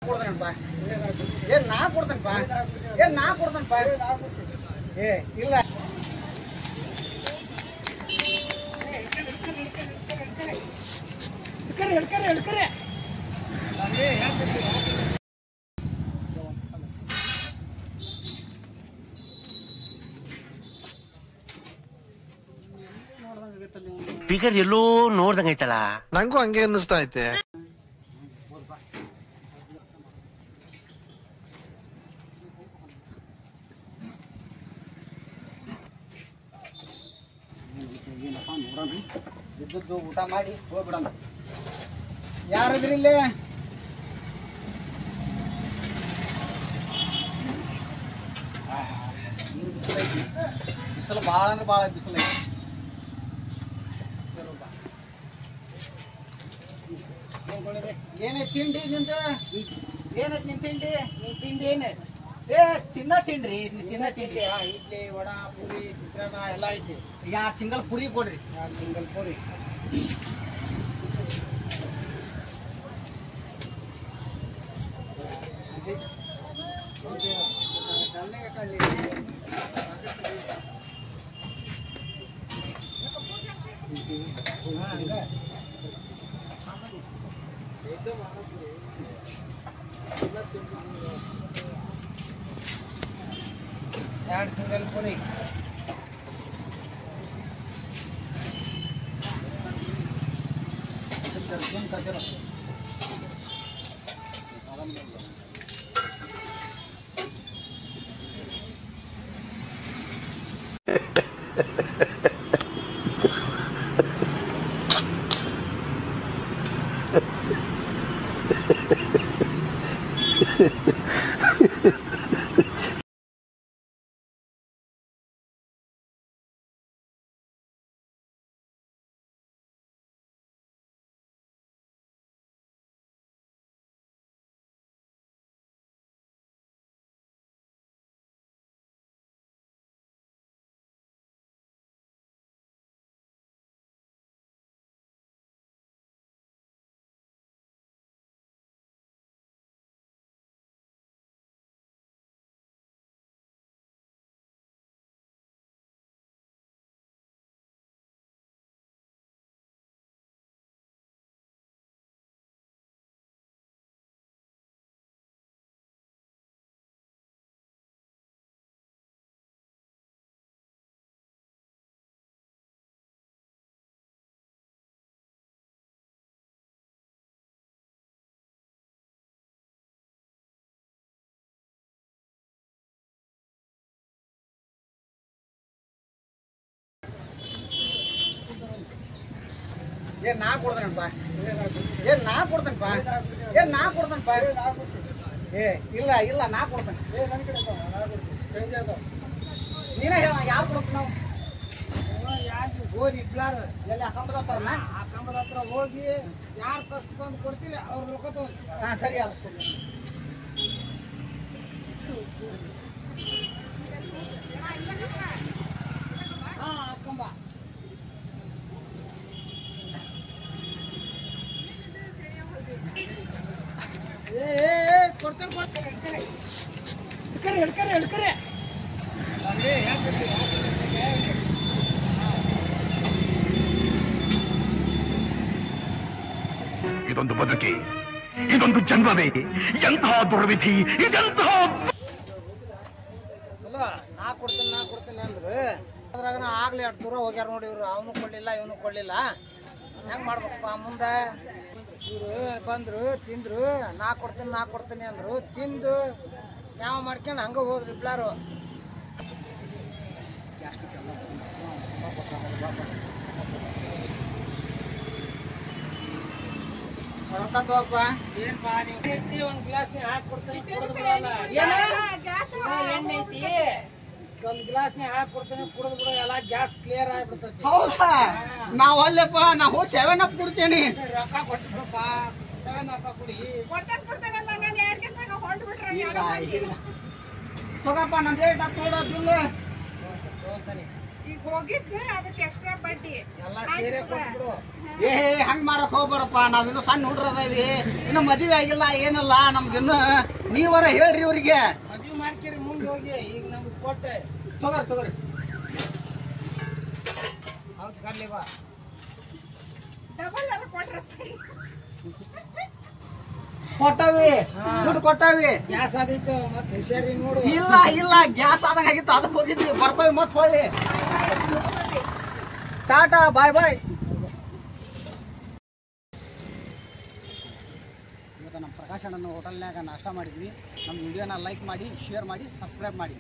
ಕೊಡ್ತೇನಪ್ಪ ಏನ್ ನಾ ಕೊಡ್ತೇನಪ್ಪ ಏ ಇಲ್ಲ ಹೇಳ್ಕರೆ ಫಿಗರ್ ಎಲ್ಲೋ ನೋಡ್ದಂಗೈತಲ್ಲ. ನಂಗೂ ಹಂಗೆ ಅನ್ನಿಸ್ತಾ ಐತೆ. ನೋಡೋಣ ಇದ್ದದ್ದು ಊಟ ಮಾಡಿ ಹೋಗ್ಬಿಡೋಣ. ಯಾರಿದ್ರಿ ಇಲ್ಲಿ? ಬಿಸಿಲು ಭಾಳ ಅಂದ್ರೆ ಭಾಳ ಬಿಸಿಲು ಐತಿ. ಏನೈತಿ ತಿಂಡಿ ನಿಂದ? ಏನೈತಿ ನಿನ್ ತಿಂಡಿ? ನಿನ್ ತಿಂಡಿ ಏನೈತಿ? ತಿನ್ನ ತಿಂಡ್ರಿ ತಿನ್ನ ತಿಂಡಿ. ಇಡ್ಲಿ ವಡಾ ಪೂರಿ ಚಿತ್ರಾನ್ನ ಎಲ್ಲ ಐತಿ. 2 ಸಿಂಗಲ್ ಪೂರಿ ಕೊಡ್ರಿ. 2 ಸಿಂಗಲ್ ಪೂರಿ. ಎರಡು ಸಿಂಗಲ್ ಪೂರಿ. ಏನ್ ನಾ ಕೊಡ್ತೇನಪ್ಪ ಏ ಇಲ್ಲ ಇಲ್ಲ ನಾ ಕೊಡ್ತೇನೆ. ನೀನೇ ಹೇಳ ಯಾರು ಕೊಡ್ತೀವಿ ನಾವು? ಹೋಗಿ ಇಬ್ಲಾರ ಎಲ್ಲಿ ಆ ಕಂಬದ ಹತ್ರನ? ಆ ಕಂಬದ ಹತ್ರ ಹೋಗಿ ಯಾರು ಫಸ್ಟ್ ಬಂದು ಕೊಡ್ತೀವಿ ಅವ್ರು ರೊಕ್ಕ ತಗೋರಿ. ಹಾಂ ಸರಿ ಅಲ್ಲ ಹಾಂ ಆ ಕಂಬ ಕೊಡ್ತೇನೆ ಹೇಳ್ಕರೆ ಇದೊಂದು ಬದುಕಿ, ಇದೊಂದು ಜನ್ಮವೇ, ಎಂತಹ ದುರ್ವಿಧಿ ಇದೆಂತಹ. ಅಲ್ಲ ನಾ ಕೊಡ್ತೇನೆ ಅಂದ್ರೆ ಅದ್ರಾಗ ಆಗ್ಲಿ 2 ದೂರ ಹೋಗ್ಯಾರ ನೋಡಿ ಇವ್ರು. ಅವನು ಕೊಡ್ಲಿಲ್ಲ ಇವನು ಕೊಡ್ಲಿಲ್ಲ. ಹೆಂಗ್ ಮಾಡ್ಬೇಕಪ್ಪ ಮುಂದೆ? ಇವ್ರು ಬಂದ್ರು ತಿಂದ್ರು ನಾ ಕೊಡ್ತೇನೆ ಅಂದ್ರು. ತಿಂದು ಯಾವ ಮಾಡ್ಕೊಂಡು ಹಂಗ ಹೋದ್ರಿ ಇಬ್ಲಾರು. ತಗೋಪ್ಪ ಏನ್ಪಾ ನೀವು ಒಂದ್ ಗ್ಲಾಸ್ ಹಾಕಿ ಕೊಡ್ತೇನೆ. ಎಣ್ಣೆ ಐತಿ ಒಂದ್ ಗ್ಲಾಸ್ ಹಾಕಿ ಕೊಡ್ತೇನೆ ಕುಡಿದ್ ಬಿಡು. ಎಲ್ಲ ಗ್ಯಾಸ್ ಕ್ಲಿಯರ್ ಆಗ್ಬಿಡ್ತೈತಿ. ಹೌದಾ? ನಾವ್ ಅಲ್ಲಪ್ಪ ನಾವು 7 ಅಪ್ ಕುಡ್ತೇನೆ. ರೊಕ್ಕ ಕೊಟ್ಬಿಡಪ್ಪ 7 ಅಪ್ ಕುಡಿ. ತಗೋಪ್ಪ ನಂದು 8 ಅಪ್ ನೋಡೋ ಬಿಲ್ ತಗೋತಾನೆ. ಈಗ ಹೋಗಿದ್ದು ಅದಕ್ಕೆ ಎಕ್ಸ್ಟ್ರಾ ಬಡ್ಡಿ ಎಲ್ಲ ಸೇರೆ ಕೊಟ್ಬಿಡು. ಏ ಹಂಗ್ ಮಾಡಕ್ ಹೋಗ್ಬೇಡಪ್ಪ, ನಾವಿನ್ನು ಸಣ್ಣ ಹುಡ್ರದೇವಿ, ಇನ್ನು ಮದುವೆ ಆಗಿಲ್ಲ ಏನಿಲ್ಲ ನಮ್ದಿನ್ನು. ನೀವರ ಹೇಳ್ರಿ ಇವ್ರಿಗೆ. ಮದ್ವಿ ಮಾಡ್ಕೇರಿ ಮುಂದೆ ಹೋಗಿ. ಈಗ ನಮ್ಗೆ ಕೊಟ್ಟೆ ತಗೋರಿ ಹೌದು ಕಡ್ಲಿ ಬಾ. ಡಬಲ್ ಅರ ಕೊಟ್ರೆ ಸರಿ. ಕೊಟ್ಟವಿ, ದುಡ್ಡು ಕೊಟ್ಟವಿ. ಗ್ಯಾಸ್ ಆದೈತೆ ಮತ್ತೆ ಹುಷಾರಿ ನೋಡು. ಇಲ್ಲ ಗ್ಯಾಸ್ ಆದಂಗ ಆಗಿತ್ತು, ಅದಕ್ಕೆ ಹೋಗಿದ್ವಿ. ಬರ್ತವಿ ಮತ್ ಹೊಳ್ಳಿ. ಟಾಟಾ ಬಾಯ್. ಇವತ್ತು ನಮ್ಮ ಪ್ರಕಾಶ್ ಅಣ್ಣನ ಹೋಟೆಲ್ನಾಗ ನಾಷ್ಟ ಮಾಡಿದ್ವಿ. ನಮ್ಮ ವಿಡಿಯೋನ ಲೈಕ್ ಮಾಡಿ, ಶೇರ್ ಮಾಡಿ, ಸಬ್ಸ್ಕ್ರೈಬ್ ಮಾಡಿ.